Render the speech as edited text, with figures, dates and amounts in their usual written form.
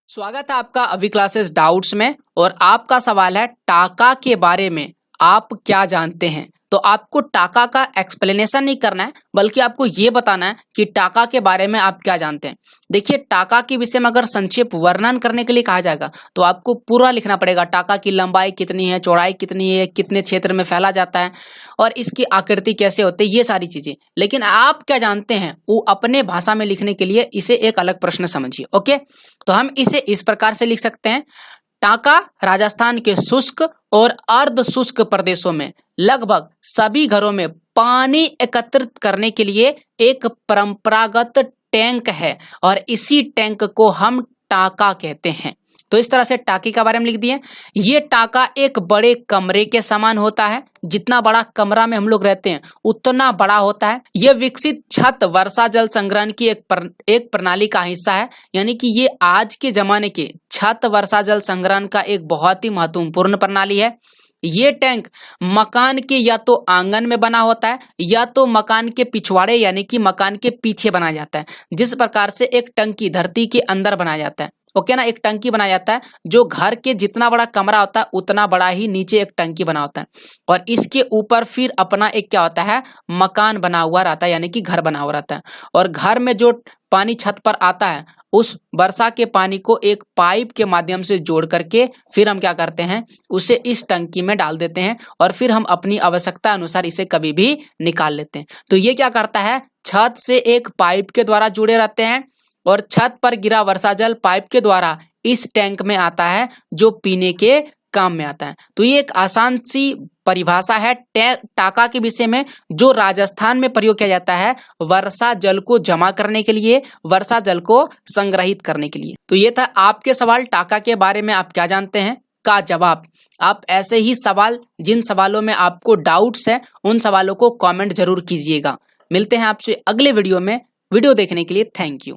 स्वागत है आपका अभी क्लासेस डाउट्स में। और आपका सवाल है टाका के बारे में आप क्या जानते हैं। तो आपको टाका का एक्सप्लेनेशन नहीं करना है, बल्कि आपको ये बताना है कि टाका के बारे में आप क्या जानते हैं। देखिए, टाका के विषय में अगर संक्षेप वर्णन करने के लिए कहा जाएगा तो आपको पूरा लिखना पड़ेगा। टाका की लंबाई कितनी है, चौड़ाई कितनी है, कितने क्षेत्र में फैला जाता है और इसकी आकृति कैसे होती है, ये सारी चीजें। लेकिन आप क्या जानते हैं वो अपने भाषा में लिखने के लिए इसे एक अलग प्रश्न समझिए। ओके, तो हम इसे इस प्रकार से लिख सकते हैं। टाका राजस्थान के शुष्क और अर्ध शुष्क प्रदेशों में लगभग सभी घरों में पानी एकत्रित करने के लिए एक परंपरागत टैंक है और इसी टैंक को हम टाका कहते हैं। तो इस तरह से टाके के बारे में लिख दिए। ये टाका एक बड़े कमरे के समान होता है। जितना बड़ा कमरा में हम लोग रहते हैं उतना बड़ा होता है। यह विकसित छत वर्षा जल संग्रहण की एक प्रणाली का हिस्सा है। यानी कि ये आज के जमाने के छत वर्षा जल संग्रहण का एक बहुत ही महत्वपूर्ण प्रणाली है। ये टैंक मकान के या तो आंगन में बना होता है या तो मकान के पिछवाड़े यानी कि मकान के पीछे बनाया जाता है। जिस प्रकार से एक टंकी धरती के अंदर बनाया जाता है, ओके ना, एक टंकी बनाया जाता है जो घर के जितना बड़ा कमरा होता है उतना बड़ा ही नीचे एक टंकी बना होता है और इसके ऊपर फिर अपना एक क्या होता है, मकान बना हुआ रहता है, यानी कि घर बना हुआ रहता है। और घर में जो पानी छत पर आता है उस वर्षा के पानी को एक पाइप के माध्यम से जोड़ करके फिर हम क्या करते हैं, उसे इस टंकी में डाल देते हैं और फिर हम अपनी आवश्यकता अनुसार इसे कभी भी निकाल लेते हैं। तो ये क्या करता है, छत से एक पाइप के द्वारा जुड़े रहते हैं और छत पर गिरा वर्षा जल पाइप के द्वारा इस टैंक में आता है जो पीने के काम में आता है। तो ये एक आसान सी परिभाषा है टाका के विषय में, जो राजस्थान में प्रयोग किया जाता है वर्षा जल को जमा करने के लिए, वर्षा जल को संग्रहित करने के लिए। तो ये था आपके सवाल टाका के बारे में आप क्या जानते हैं का जवाब। आप ऐसे ही सवाल, जिन सवालों में आपको डाउट्स है उन सवालों को कमेंट जरूर कीजिएगा। मिलते हैं आपसे अगले वीडियो में। वीडियो देखने के लिए थैंक यू।